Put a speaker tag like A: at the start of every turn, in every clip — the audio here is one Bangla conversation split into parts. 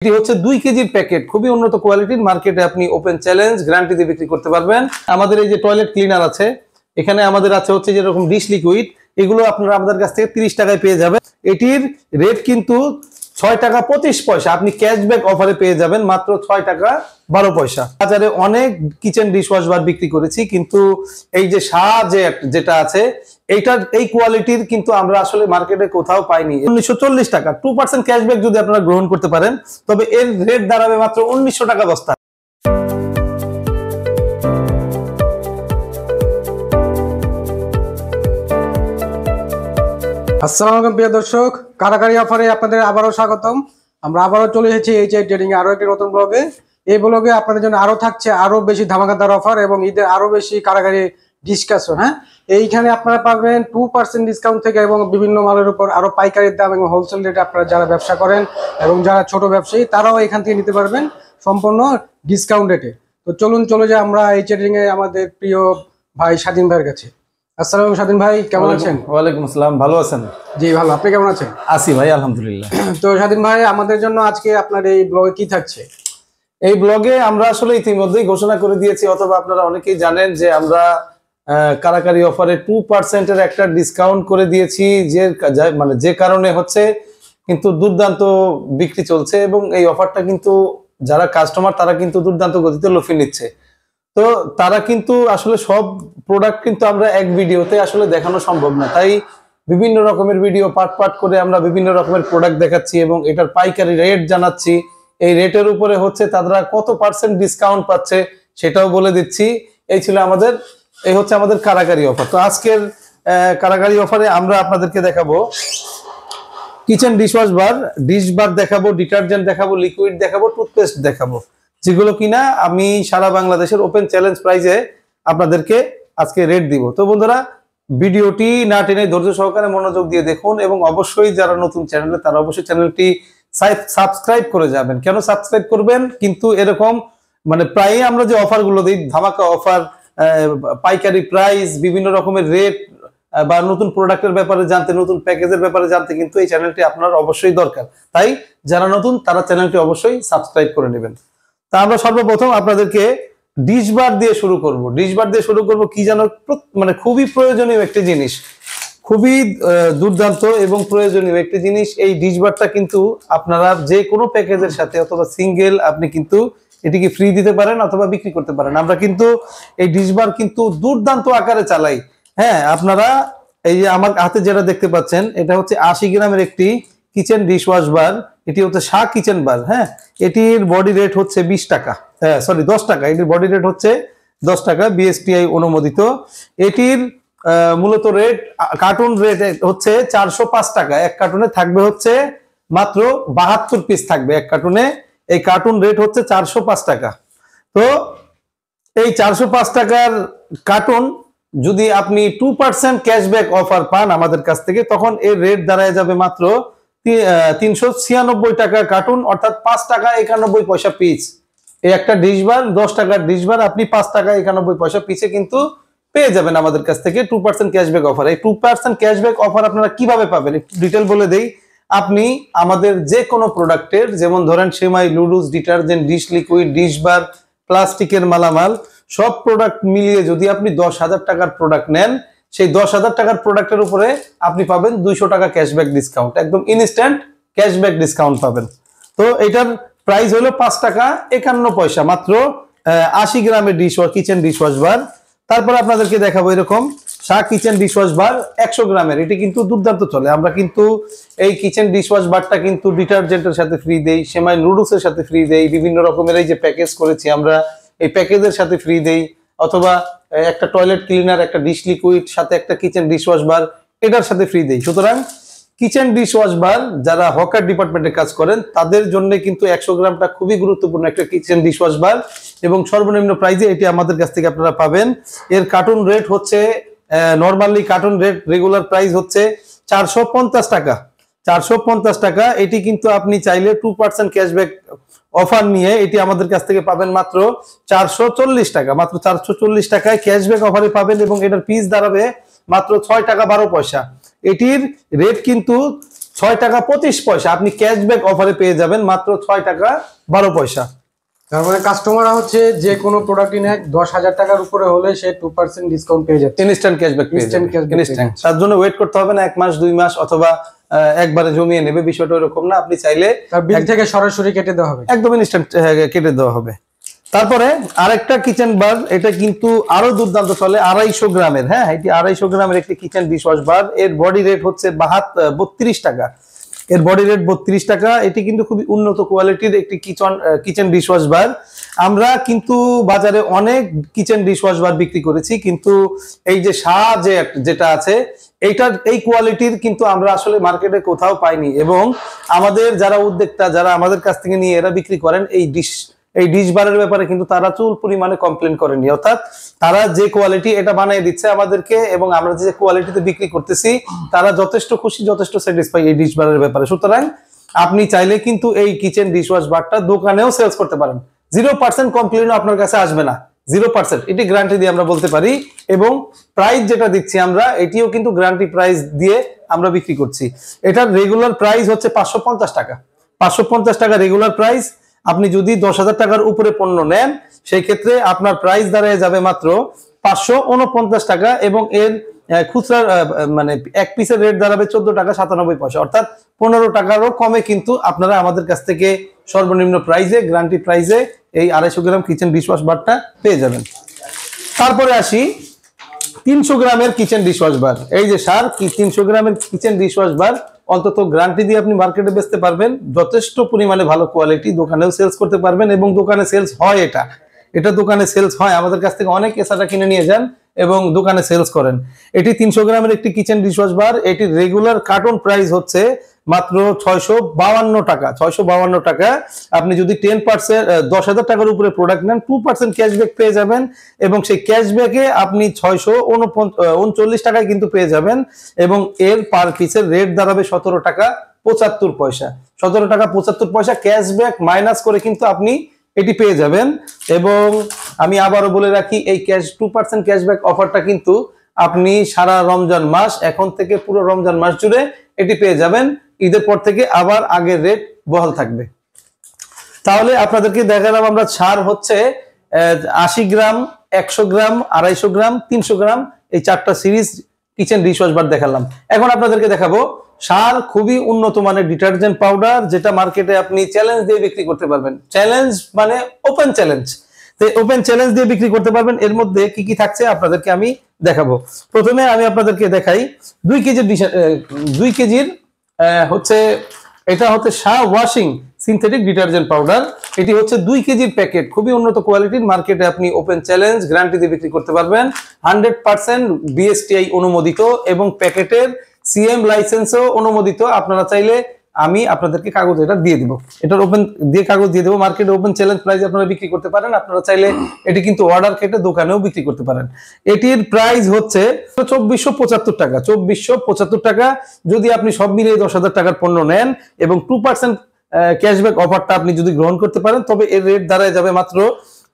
A: এটি হচ্ছে 2 কেজির প্যাকেট, খুবই উন্নত কোয়ালিটির। মার্কেটে আপনি ওপেন চ্যালেঞ্জ গ্যারান্টি দিয়ে বিক্রি করতে পারবেন। আমাদের এই যে টয়লেট ক্লিনার আছে, এখানে আমাদের আছে হচ্ছে যেরকম ডিশ লিকুইড, এগুলো আপনারা আমাদের কাছ থেকে 30 টাকায় পেয়ে যাবেন। এটির রেট কিন্তু 6 টাকা 25 পয়সা, আপনি ক্যাশব্যাক অফারে পেয়ে যাবেন মাত্র 6 টাকা 12 পয়সা। বাজারে অনেক কিচেন ডিশওয়াশ বার বিক্রি করেছি, কিন্তু এই যে যেটা আছে এইটার এই কোয়ালিটির কিন্তু আমরা আসলে মার্কেটে কোথাও পাইনি। 1940 টাকা 2% ক্যাশব্যাক যদি আপনারা গ্রহণ করতে পারেন, তবে এর রেট দাঁড়াবে মাত্র 1900 টাকা বস্তা।
B: আসসালামু আলাইকুম প্রিয় দর্শক, কারাকারি অফারে আপনাদের আবারও স্বাগতম। আমরা আবারও চলে এসেছি এইচআই ট্রেডিং আরো একটি নতুন ব্লগে। এই ব্লগে আপনাদের জন্য আরো থাকছে আরো বেশি ধামাকাদার অফার এবং ঈদের আরো বেশি কারাকারি ডিসকাশন। হ্যাঁ, এইখানে আপনারা পাবেন 2% ডিসকাউন্ট থেকে এবং বিভিন্ন মালের উপর আরো পাইকারির দাম এবং হোলসেল রেটে আপনারা যারা ব্যবসা করেন এবং যারা ছোট ব্যবসায়ী তারাও এখান থেকে নিতে পারবেন সম্পূর্ণ ডিসকাউন্ট রেটে। তো চলুন চলে যাই আমরা এইচআই ট্রেডিং এ আমাদের প্রিয় ভাই স্বাধীন ভাইয়ের কাছে। আসসালামু স্বাধীন ভাই, কেমন আছেন?
A: ওয়ালাইকুম আসসালাম, ভালো আছেন?
B: জি ভালো, আপনি কেমন আছেন?
A: আছি ভাই, আলহামদুলিল্লাহ।
B: তো স্বাধীন ভাই, আমাদের জন্য আজকে আপনার এই ব্লগে কি থাকছে?
A: এই ব্লগে আমরা আসলে ইতিমধ্যেই ঘোষণা করে দিয়েছি, অথবা আপনারা অনেকেই জানেন যে আমরা কারাকারি অফারে 2% এর একটা ডিসকাউন্ট করে দিয়েছি, যে কারণে হচ্ছে কিন্তু দুর্দান্ত বিক্রি চলছে এবং এই অফারটা কিন্তু যারা কাস্টমার তারা কিন্তু দুর্দান্ত গতিতে লুফে নিচ্ছে। তো তারা কিন্তু আসলে সব প্রোডাক্ট কিন্তু আমরা এক ভিডিওতে আসলে দেখানো সম্ভব না, তাই বিভিন্ন রকমের ভিডিও পার্ট করে আমরা বিভিন্ন রকমের প্রোডাক্ট দেখাচ্ছি এবং এটার পাইকারি রেট জানাচ্ছি। এই রেটের উপরে হচ্ছে তারা কত পার্সেন্ট ডিসকাউন্ট পাচ্ছে সেটাও বলে দিচ্ছি। এই হচ্ছে আমাদের কারাকারি অফার। তো আজকের কারাকারি অফারে আমরা আপনাদেরকে দেখাবো কিচেন ডিশওয়াশ বার, ডিশ বার দেখাবো, ডিটারজেন্ট দেখাবো, লিকুইড দেখাবো, টুথপেস্ট দেখাবো, যেগুলো কিনা আমি সারা বাংলাদেশের ওপেন চ্যালেঞ্জ প্রাইজে আপনাদেরকে আজকে রেট দিব। তো বন্ধুরা, ভিডিওটি না টেনে ধৈর্য সহকারে মনোযোগ দিয়ে দেখুন এবং অবশ্যই যারা নতুন চ্যানেলে তারা অবশ্যই চ্যানেলটি সাবস্ক্রাইব করে যাবেন। কেন সাবস্ক্রাইব করবেন? কিন্তু এরকম প্রায়ই আমরা যে অফার গুলো দিই, ধামাকা অফার, পাইকারি প্রাইস, বিভিন্ন রকমের রেট বা নতুন প্রোডাক্টের ব্যাপারে জানতে, নতুন প্যাকেজের ব্যাপারে জানতে কিন্তু এই চ্যানেলটি আপনার অবশ্যই দরকার। তাই যারা নতুন তারা চ্যানেলটি অবশ্যই সাবস্ক্রাইব করে নেবেন। তা আমরা সর্বপ্রথম আপনাদেরকে ডিশ বার দিয়ে শুরু করব। ডিশ বার দিয়ে শুরু করব কি জানো, খুবই প্রয়োজনীয় একটি জিনিস, খুবই দুর্দান্ত এবং প্রয়োজনীয় একটি জিনিস। এই ডিশ বারটা কিন্তু আপনারা যে কোনো প্যাকেজের সাথে অথবা সিঙ্গেল আপনি কিন্তু এটিকে ফ্রি দিতে পারেন অথবা বিক্রি করতে পারেন। আমরা কিন্তু এই ডিশ বার কিন্তু দুর্দান্ত আকারে চালাই। হ্যাঁ, আপনারা এই যে আমার হাতে যেটা দেখতে পাচ্ছেন, এটা হচ্ছে 80 গ্রামের একটি কিচেন ডিশওয়াশ বার। এটি হচ্ছে শাহ কিচেন বার। হ্যাঁ, এটির বডি রেট হচ্ছে 20 টাকা, 10 টাকা। এটির বডি রেট হচ্ছে 10 টাকা, বিএসটিআই অনুমোদিত। এটির মূলত রেট, কার্টুন রেট হচ্ছে 405 টাকা। এক কার্টুনে থাকবে হচ্ছে মাত্র 72 পিস থাকবে এক কার্টুনে। এই কার্টুন রেট হচ্ছে 405 টাকা। তো এই 405 টাকার কার্টুন যদি আপনি 2% ক্যাশব্যাক অফার পান আমাদের কাছ থেকে, তখন এর রেট দাঁড়ায় যাবে মাত্র 396 টাকা কার্টুন, অর্থাৎ 5 টাকা 91 পয়সা পিস। এই একটা ডিশ বার, 10 টাকার ডিশ বার আপনি 5 টাকা 91 পয়সা পিসে কিন্তু পেয়ে যাবেন আমাদের কাছ থেকে 2% ক্যাশব্যাক অফার। এই 2% ক্যাশব্যাক অফার আপনারা কিভাবে পাবেন একটু ডিটেল বলে দেই। আপনি আমাদের যে কোনো প্রোডাক্টের, যেমন ধরেন সেমাই, লুডুস, ডিটারজেন্ট, ডিশ লিকুইড, ডিশ বার, প্লাস্টিকের মালামাল, সব প্রোডাক্ট মিলিয়ে যদি আপনি 10,000 টাকার প্রোডাক্ট নেন, সেই 10,000 টাকার প্রোডাক্টের উপরে আপনি পাবেন 200 টাকা ক্যাশব্যাক ডিসকাউন্ট, একদম ইনস্ট্যান্ট ক্যাশব্যাক ডিসকাউন্ট পাবেন। তো এটার প্রাইস হলো 5 টাকা 51 পয়সা, মাত্র 80 গ্রামের কিচেন ডিশওয়াশ বার। তারপর আপনাদেরকে দেখাবো এরকম শাহ কিচেন ডিশওয়াশ বার 100 গ্রামের। এটি কিন্তু দুর্দান্ত চলে। আমরা কিন্তু এই কিচেন ডিশওয়াশ বারটা কিন্তু ডিটারজেন্টের সাথে ফ্রি দেই, সেমাই নুডলসের সাথে ফ্রি দেই, বিভিন্ন রকমের এই যে প্যাকেজ করেছি আমরা এই প্যাকেজের সাথে ফ্রি দেই, অথবা একটা টয়লেট ক্লিনার, একটা ডিশ লিকুইড, সাথে একটা কিচেন ডিশওয়াশ বার, এটার সাথে ফ্রি দেই। সুতরাং কিচেন ডিশওয়াশ বার যারা হকার ডিপার্টমেন্টে কাজ করেন তাদের জন্য কিন্তু 100 গ্রামটা খুবই গুরুত্বপূর্ণ একটা কিচেন ডিশওয়াশ বার এবং সর্বনিম্ন প্রাইসে এটি আমাদের কাছ থেকে আপনারা পাবেন। এর কার্টুন রেট হচ্ছে normally cartoon rate regular price হচ্ছে 450 টাকা। 450 টাকা। এটি কিন্তু আপনি চাইলে 2% ক্যাশব্যাক অফার নিয়ে এটি আমাদের কাছ থেকে পাবেন মাত্র 440 টাকা। মাত্র 440 টাকায় ক্যাশব্যাক অফারে পাবেন এবং এটার পিস দাঁড়াবে মাত্র 6 টাকা 12 পয়সা। এটির রেট কিন্তু 6 টাকা 25 পয়সা আপনি ক্যাশব্যাক অফারে পেয়ে যাবেন মাত্র 6 টাকা 12 পয়সা।
B: তার মানে কাস্টমাররা হচ্ছে যে কোনো প্রোডাক্ট কিনে 10,000 টাকার উপরে হলে সে 2% ডিসকাউন্ট পেয়ে যাচ্ছে,
A: instant cashback
B: Instant cashback
A: instant. তার জন্য ওয়েট করতে হবে না 1 মাস 2 মাস অথবা একবারে জমিয়ে নেবে, বিষয়টা এরকম না। আপনি চাইলে
B: তার বিল থেকে সরাসরি কেটে দেওয়া হবে,
A: একদম ইনস্ট্যান্ট কেটে দেওয়া হবে। তারপরে আরেকটা কিচেন বার, এটা কিন্তু আরো দুর্দান্ত চলে, 250 গ্রামের। হ্যাঁ, এটি 250 গ্রামের একটি কিচেন ডিশওয়াশ বার। এর বডি রেট হচ্ছে 32 টাকা। এর বডি রেট 32 টাকা। এটি কিন্তু খুবই উন্নত কোয়ালিটির একটি কিচেন ডিশওয়াশ বার। আমরা কিন্তু বাজারে অনেক কিচেন ডিশওয়াশ বার বিক্রি করেছি, কিন্তু এই যে যেটা আছে এইটার এই কোয়ালিটির কিন্তু আমরা আসলে মার্কেটে কোথাও পাইনি। এবং আমাদের যারা উদ্যোক্তা, যারা আমাদের কাছ থেকে নিয়ে এরা বিক্রি করেন এই ডিশ বারের ব্যাপারে কিন্তু তারা চুল পরিমাণে কমপ্লেন করেনি। অর্থাৎ তারা যে কোয়ালিটি এটা বানিয়ে দিচ্ছে আমাদেরকে এবং আমরা যে কোয়ালিটিতে বিক্রি করতেছি তারা যথেষ্ট খুশি, যথেষ্ট স্যাটিসফাই এই ডিশ বারের ব্যাপারে। সুতরাং আপনি চাইলে কিন্তু এই কিচেন ডিশওয়াশ বারটা দোকানেও সেলস করতে পারেন। 0% কমপ্লেনও আপনার কাছে আসবে না, 0%, এটি গ্যারান্টি দিয়ে আমরা বলতে পারি। এবং প্রাইস যেটা দিচ্ছি আমরা, এটিও কিন্তু গ্যারান্টি প্রাইস দিয়ে আমরা বিক্রি করছি। এটার রেগুলার প্রাইস হচ্ছে 550 টাকা। 550 টাকা রেগুলার প্রাইস। আপনি যদি 10,000 টাকার উপরে পণ্য নেন সেই ক্ষেত্রে আপনার প্রাইস দাঁড়িয়ে যাবে মাত্র 549 টাকা এবং এর খুচরা মানে এক পিসের রেট দাঁড়াবে 14 টাকা 97 পয়সা। অর্থাৎ 15 টাকারও কমে কিন্তু আপনারা আমাদের কাছ থেকে সর্বনিম্ন প্রাইসে, গ্যারান্টি প্রাইসে এই 250 গ্রাম কিচেন ডিশওয়াশ বারটা পেয়ে যাবেন। তারপরে আসি 300 গ্রামের কিচেন ডিশওয়াশ বার। এই যে 300 গ্রামের কিচেন ডিশওয়াশ বার অন্তত গ্যারান্টি দিয়ে আপনি মার্কেটে বেচতে পারবেন, যথেষ্ট পরিমাণে ভালো কোয়ালিটি, দোকানেও সেলস করতে পারবেন এবং দোকানে সেলস হয়। এটা দোকানে সেলস হয়, আমাদের কাছ থেকে অনেক এসাটা কিনে নিয়ে যান এবং দোকানে সেলস করেন। এটি 300 গ্রামের একটি কিচেন ডিশওয়াশ বার। এটির রেগুলার কার্টন প্রাইস হচ্ছে মাত্র 652 টাকা। 652 টাকা। আপনি যদি 10,000 টাকার উপরে প্রোডাক্ট নেন 2% ক্যাশব্যাক পেয়ে যাবেন এবং সেই ক্যাশব্যাকে আপনি 639 টাকায় কিন্তু পেয়ে যাবেন এবং এর পার পিসের রেট দাঁড়াবে 17 টাকা 75 পয়সা। 17 টাকা 75 পয়সা ক্যাশব্যাক মাইনাস করে কিন্তু আপনি এটি পেয়ে যাবেন। এবং আমি আবারও বলে রাখি, এই 2% ক্যাশব্যাক অফারটা কিন্তু আপনি সারা রমজান মাস, এখন থেকে পুরো রমজান মাস জুড়ে এটি পেয়ে যাবেন। ঈদের পর থেকে আবার আগের রেট বহাল থাকবে। তাহলে আপনাদেরকে দেখালাম আমরা ছাড় হচ্ছে 80 গ্রাম, 100 গ্রাম, 250 গ্রাম, 300 গ্রাম, এই 4টা সিরিজ কিচেন ডিশওয়াশ বার দেখালাম। এখন আপনাদেরকে দেখাবো সার, খুবই উন্নত মানের ডিটারজেন্ট পাউডার, যেটা মার্কেটে আপনি চ্যালেঞ্জ দিয়ে বিক্রি করতে পারবেন। চ্যালেঞ্জ মানে ওপেন চ্যালেঞ্জ। ওপেন চ্যালেঞ্জ দিয়ে বিক্রি করতে পারবেন। এর মধ্যে কি কি থাকছে আপনাদেরকে আমি দেখাবো। প্রথমে আমি আপনাদেরকে দেখাই 2 কেজির হচ্ছে, এটা হচ্ছে Shah washing synthetic detergent powder. এটি হচ্ছে 2 কেজির প্যাকেট, খুবই উন্নত কোয়ালিটির। মার্কেটে আপনি ওপেন চ্যালেঞ্জ গ্যারান্টি দিয়ে বিক্রি করতে পারবেন। 100% বিএসটিআই অনুমোদিত এবং প্যাকেটের সিএম লাইসেন্সও অনুমোদিত। আপনারা চাইলে আমি আপনাদেরকে কাগজ এটা দিয়ে দিব, এটার ওপেন দিয়ে কাগজ দিয়ে দেবো। মার্কেটে ওপেন চ্যালেঞ্জ প্রাইস আপনারা বিক্রি করতে পারেন। আপনারা চাইলে এটি কিন্তু অর্ডার কেটে দোকানেও বিক্রি করতে পারেন। এটির প্রাইস হচ্ছে 2475 টাকা। 2475 টাকা। যদি আপনি সব মিলিয়ে 10,000 টাকার পণ্য নেন এবং 2% ক্যাশব্যাক অফারটা আপনি যদি গ্রহণ করতে পারেন, তবে এর রেট দাঁড়ায় যাবে মাত্র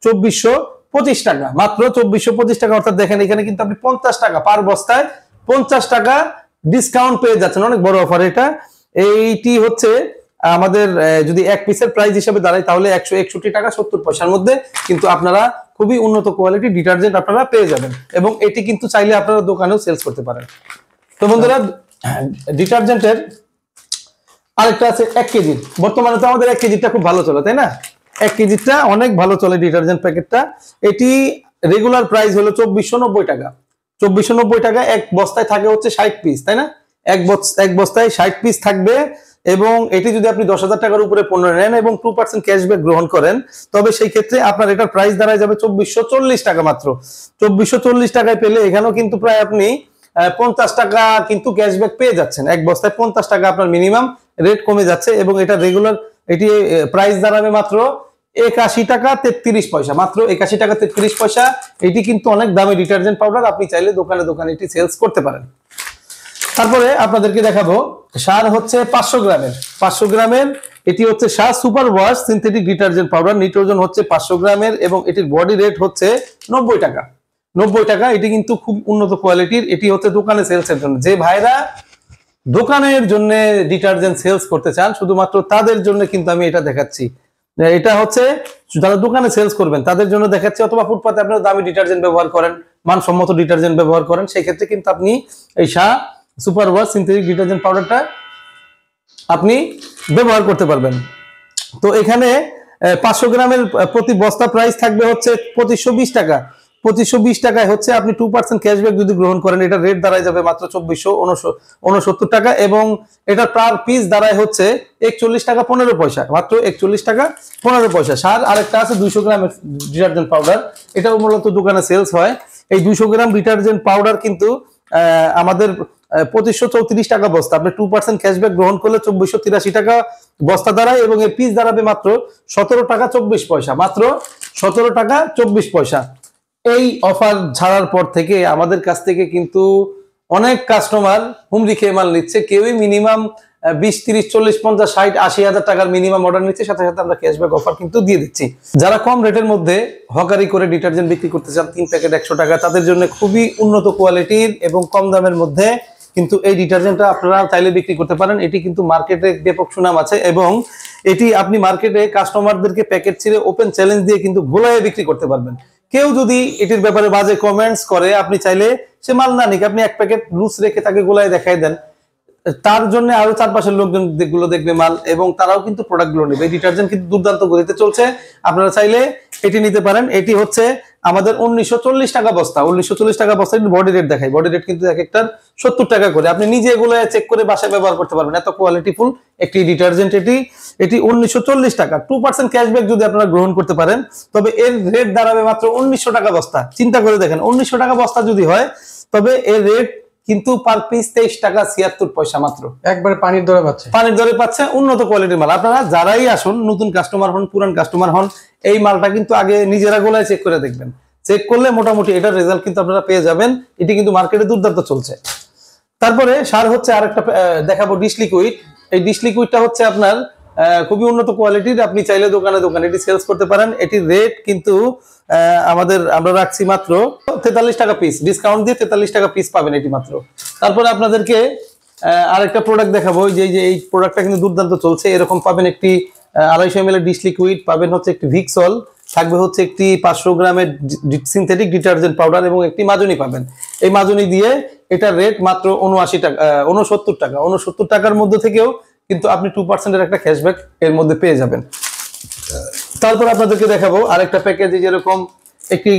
A: 2425 টাকা। মাত্র 2425 টাকা। অর্থাৎ দেখেন এখানে কিন্তু আপনি 50 টাকা পার বস্তায় 50 টাকা ডিসকাউন্ট পেয়ে যাচ্ছেন। অনেক বড় অফার এটা। এইটি হচ্ছে আমাদের যদি এক পিসের প্রাইস হিসেবে দাঁড়ায় তাহলে 161 টাকা 70 পয়সার মধ্যে কিন্তু আপনারা খুবই উন্নত কোয়ালিটি ডিটারজেন্ট আপনারা পেয়ে যাবেন এবং এটি কিন্তু চাইলে আপনারা দোকানেও সেলস করতে পারেন। তো বন্ধুরা, ডিটারজেন্টের আরেকটা আছে 1 কেজি। বর্তমানে তো আমাদের 1 কেজিটা খুব ভালো চলে, তাই না? 1 কেজিটা অনেক ভালো চলে ডিটারজেন্ট প্যাকেটটা। এটি রেগুলার প্রাইস হলো 2490 টাকা। 2490 টাকা। এক বস্তায় থাকে হচ্ছে 60 পিস, তাই না? এক বস্তায় 60 পিস থাকবে এবং এটি যদি আপনি 10,000 টাকার উপরে পণ্য নেন এবং 2% ক্যাশব্যাক গ্রহণ করেন, তবে সেই ক্ষেত্রে আপনার এটার প্রাইস দাঁড়ায় যাবে 2440 টাকা মাত্র। 2440 টাকায় পেলে এখানেও কিন্তু প্রায় আপনি 50 টাকা কিন্তু ক্যাশব্যাক পেয়ে যাচ্ছেন। এক বস্তায় 50 টাকা আপনার মিনিমাম রেট কমে যাচ্ছে এবং এটা রেগুলার এটি প্রাইস দাঁড়াবে মাত্র 81 টাকা 33 পয়সা। মাত্র 81 টাকা 33 পয়সা। এটি কিন্তু অনেক দামি ডিটারজেন্ট পাউডার। আপনি চাইলে দোকানে দোকানে এটি সেলস করতে পারেন। তারপরে আপনাদেরকে দেখাবো সার হচ্ছে 500 গ্রামের। 500 গ্রামের এটি হচ্ছে সার super wash synthetic detergent powder. Nitrogen হচ্ছে 500 গ্রামের এবং এটির বডি রেট হচ্ছে 90 টাকা। 90 টাকা। এটি কিন্তু খুব উন্নত কোয়ালিটির। এটি হচ্ছে দোকানে সেলসের জন্য। যে ভাইরা দোকানের জন্য ডিটারজেন্ট সেলস করতে চান, শুধুমাত্র তাদের জন্য কিন্তু আমি এটা দেখাচ্ছি। এটা হচ্ছে যারা দোকানে সেলস করবেন তাদের জন্য দেখাচ্ছি, অথবা ফুটপাতে আপনারা দামি ডিটারজেন্ট ব্যবহার করেন, মানসম্মত ডিটারজেন্ট ব্যবহার করেন, সেই ক্ষেত্রে কিন্তু আপনি এই Shah super wash synthetic detergent পাউডারটা আপনি ব্যবহার করতে পারবেন। তো এখানে 500 গ্রামের প্রতি বস্তা প্রাইস থাকবে হচ্ছে 2520 টাকা। 2520 টাকায় হচ্ছে আপনি 2% ক্যাশব্যাক যদি গ্রহণ করেন, এটা রেট দাঁড়ায় যাবে মাত্র 2469 টাকা, এবং এটা পার পিস দাঁড়ায় হচ্ছে 41 টাকা 15 পয়সা, মাত্র 41 টাকা 15 পয়সা। সার আরেকটা আছে 200 গ্রামের ডিটারজেন্ট পাউডার, এটাও মূলত দোকানে সেলস হয়। এই 200 গ্রাম ডিটারজেন্ট পাউডার কিন্তু আমাদের 2534 টাকা বস্তা। আপনি 2% ক্যাশব্যাক গ্রহণ করলে 2483 টাকা বস্তা দাঁড়ায়, এবং এর পিস দাঁড়াবে মাত্র 17 টাকা 24 পয়সা, মাত্র 17 টাকা 24 পয়সা। এই অফার ছাড়ার পর থেকে আমাদের কাছ থেকে কিন্তু অনেক কাস্টমার হুমড়ি খেয়ে মাল নিচ্ছে। কেউই মিনিমাম 20, 30, 40, 50, 60, 80 হাজার টাকার মিনিমাম অর্ডার নিচ্ছে, সাথে সাথে আমরা ক্যাশব্যাক অফার কিন্তু দিয়ে দিচ্ছি। যারা কম রেটের মধ্যে হকারি করে ডিটারজেন্ট বিক্রি করতে চান, 3 প্যাকেট 100 টাকা, তাদের জন্য খুবই উন্নত কোয়ালিটির এবং কম দামের মধ্যে কিন্তু এই ডিটারজেন্টটা আপনারা চাইলে বিক্রি করতে পারেন। এটি কিন্তু মার্কেটে ব্যাপক সুনাম আছে, এবং এটি আপনি মার্কেটে কাস্টমারদেরকে প্যাকেট ছিঁড়ে ওপেন চ্যালেঞ্জ দিয়ে কিন্তু গোলায় বিক্রি করতে পারবেন। কেউ যদি এটির ব্যাপারে বাজে কমেন্টস করে, আপনি চাইলে সে মাল না নিক, আপনি 1 প্যাকেট লুজ রেখে তাকে গোলায় দেখাই দেন, তার জন্য আরো 4-5 লোকজন গুলো দেখবে মাল, এবং তারাও কিন্তু প্রোডাক্ট গুলো নেবে। ডিটারজেন্ট কিন্তু দুর্দান্ত গতিতে চলছে, আপনারা চাইলে এটি নিতে পারেন। এটি হচ্ছে আমাদের 1940 টাকা বস্তা। 1940 টাকা বস্তা বডি রেট দেখাই, বডি রেট কিন্তু এক একটার 70 টাকা করে। আপনি নিজে এগুলো চেক করে বাসায় ব্যবহার করতে পারবেন, এত কোয়ালিটিফুল একটি ডিটারজেন্ট। এটি 1940 টাকা। 2% ক্যাশব্যাক যদি আপনারা গ্রহণ করতে পারেন, তবে এর রেট দাঁড়াবে মাত্র 1900 টাকা বস্তা। চিন্তা করে দেখেন, 1900 টাকা বস্তা যদি হয়, তবে এর রেট কিন্তু পার পিস 23 টাকা 76 পয়সা মাত্র।
B: একবারে পানির দরে পাচ্ছে,
A: পানির দরে পাচ্ছে, উন্নত কোয়ালিটির মাল। আপনারা যারাই আসুন, নতুন কাস্টমার হন, পুরান কাস্টমার হন, এই মালটা কিন্তু আগে নিজেরা গোলায় চেক করে দেখবেন। চেক করলে মোটামুটি এটার রেজাল্ট কিন্তু আপনারা পেয়ে যাবেন। এটি কিন্তু মার্কেটে দুর্দান্ত চলছে। তারপরে সার হচ্ছে আরেকটা দেখাবো, ডিশ লিকুইড। এই ডিশ লিকুইডটা হচ্ছে আপনার খুবই উন্নত কোয়ালিটির, আপনি চাইলে দোকানে দোকানে এটি সেলস করতে পারেন। এটির রেট কিন্তু আমরা রাখছি মাত্র 43 টাকা পিস, ডিসকাউন্ট দিয়ে 43 টাকা পিস পাবেন এটি মাত্র। তারপরে আপনাদেরকে আরেকটা প্রোডাক্ট দেখাবো, যে এই প্রোডাক্টটা কিন্তু দুর্দান্ত চলছে। এরকম পাবেন একটি 250 ml ডিশ লিকুইড, পাবেন হচ্ছে একটি ভিক্সল, থাকবে হচ্ছে একটি 500 গ্রামের সিনথেটিক ডিটারজেন্ট পাউডার, এবং একটি মাজনি পাবেন। এই মাজনি দিয়ে এটার রেট মাত্র 79 টাকা 69 টাকা। 69 টাকার মধ্যে থেকেও কিন্তু আপনি 2% একটা ক্যাশব্যাক এর মধ্যে পেয়ে যাবেন। তারপর আপনাদেরকে দেখাবো আরেকটা প্যাকেজে, যেরকম একটি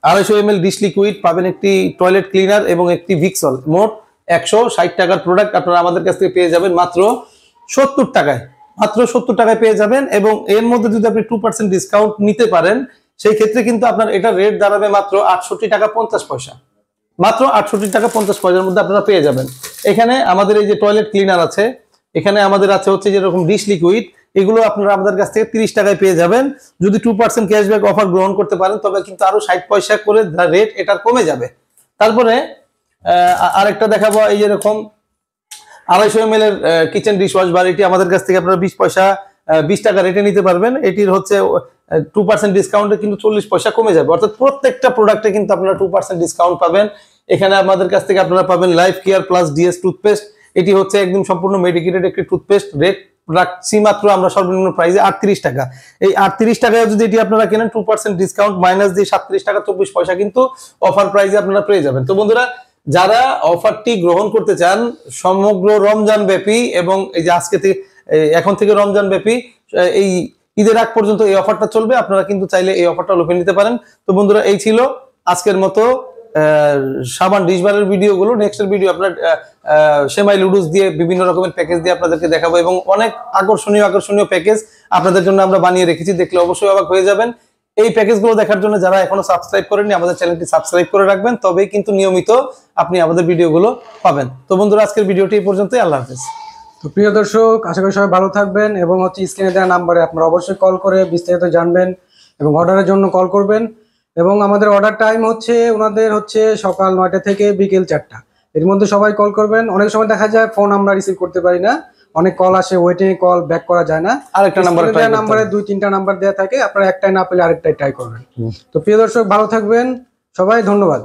A: 250 ml ডিশ লিকুইড, পাবেন একটি টয়লেট ক্লিনার এবং একটি ভিক্সল। মোট 160 টাকার প্রোডাক্ট আপনারা আমাদের কাছ থেকে পেয়ে যাবেন মাত্র 70 টাকায়। মাত্র 70 টাকায় পেয়ে যাবেন, এবং এর মধ্যে যদি আপনি 2% ডিসকাউন্ট নিতে পারেন, সেই ক্ষেত্রে কিন্তু আপনার এটা রেট দাঁড়াবে মাত্র 68 টাকা 50 পয়সা। মাত্র 68 টাকা 50 পয়সার মধ্যে আপনারা পেয়ে যাবেন। এখানে আমাদের এই যে টয়লেট ক্লিনার আছে, এখানে আমাদের আছে হচ্ছে যেরকম ডিশ লিকুইড, এগুলো আপনারা আমাদের কাছ থেকে 30 টাকায় পেয়ে যাবেন। যদি 2% ক্যাশব্যাক অফার গ্রহণ করতে পারেন, তবে কিন্তু আরো 60 পয়সা করে রেট এটার কমে যাবে। তারপরে আরেকটা দেখাবো, এই যেরকম 250 ml এর কিচেন ডিশ ওয়াশ বার, এটি আমাদের কাছ থেকে আপনারা 20 টাকা রেটে নিতে পারবেন। এটির হচ্ছে 2% ডিসকাউন্টে কিন্তু 40 পয়সা কমে যাবে, অর্থাৎ প্রত্যেকটা প্রোডাক্টে কিন্তু আপনারা 2% ডিসকাউন্ট পাবেন। এখানে আমাদের কাছ থেকে আপনারা পাবেন life care plus DS toothpaste. এটি হচ্ছে একদম সম্পূর্ণ মেডিকেটেড একটি টুথপেস্ট। রেট রাখছি মাত্র আমরা সর্বনিম্ন প্রাইসে 38 টাকা। এই 38 টাকায় যদি এটি আপনারা কেনেন, 2% ডিসকাউন্ট মাইনাস দিয়ে 37 টাকা 24 পয়সা কিন্তু অফার প্রাইসে আপনারা পেয়ে যাবেন। তো বন্ধুরা, যারা অফারটি গ্রহণ করতে চান সমগ্র রমজান ব্যাপী, এবং এই যে আজকে থেকে এখন থেকে রমজান ব্যাপী এই ঈদের আগ পর্যন্ত এই অফারটা চলবে, আপনারা কিন্তু চাইলে এই অফারটা লুফে নিতে পারেন। তো বন্ধুরা, এই ছিল আজকের মতো সাবান ডিশবারের ভিডিওগুলো। নেক্সটের ভিডিও আপনার সেমাই লুডুস দিয়ে বিভিন্ন রকমের প্যাকেজ দিয়ে আপনাদেরকে দেখাবো, এবং অনেক আকর্ষণীয় প্যাকেজ আপনাদের জন্য আমরা বানিয়ে রেখেছি, দেখলে অবশ্যই অবাক হয়ে যাবেন। এই প্যাকেজগুলো দেখার জন্য যারা এখনো সাবস্ক্রাইব করেননি, আমাদের চ্যানেলটি সাবস্ক্রাইব করে রাখবেন, তবেই কিন্তু নিয়মিত আপনি আমাদের ভিডিওগুলো পাবেন। তো বন্ধুরা, আজকের ভিডিওটি এই পর্যন্তই। আল্লাহ হাফেজ।
B: তো প্রিয় দর্শক, আশা করি সবাই ভালো থাকবেন, এবং হচ্ছে স্ক্রিনে দেওয়া নাম্বারে আপনারা অবশ্যই কল করে বিস্তারিত জানবেন এবং অর্ডারের জন্য কল করবেন। এবং আমাদের অর্ডার টাইম হচ্ছে ওনাদের হচ্ছে সকাল 9টা থেকে বিকেল 4টা, এর মধ্যে সবাই কল করবেন। অনেক সময় দেখা যায় ফোন আমরা রিসিভ করতে পারি না, অনেক কল আসে, ওয়েটিং কল ব্যাক করা যায় না।
A: আরেকটা
B: নাম্বারে 2-3টা নাম্বার দেওয়া থাকে, আপনারা একটাই না পেলে আরেকটাই ট্রাই করবেন। তো প্রিয় দর্শক, ভালো থাকবেন সবাই, ধন্যবাদ।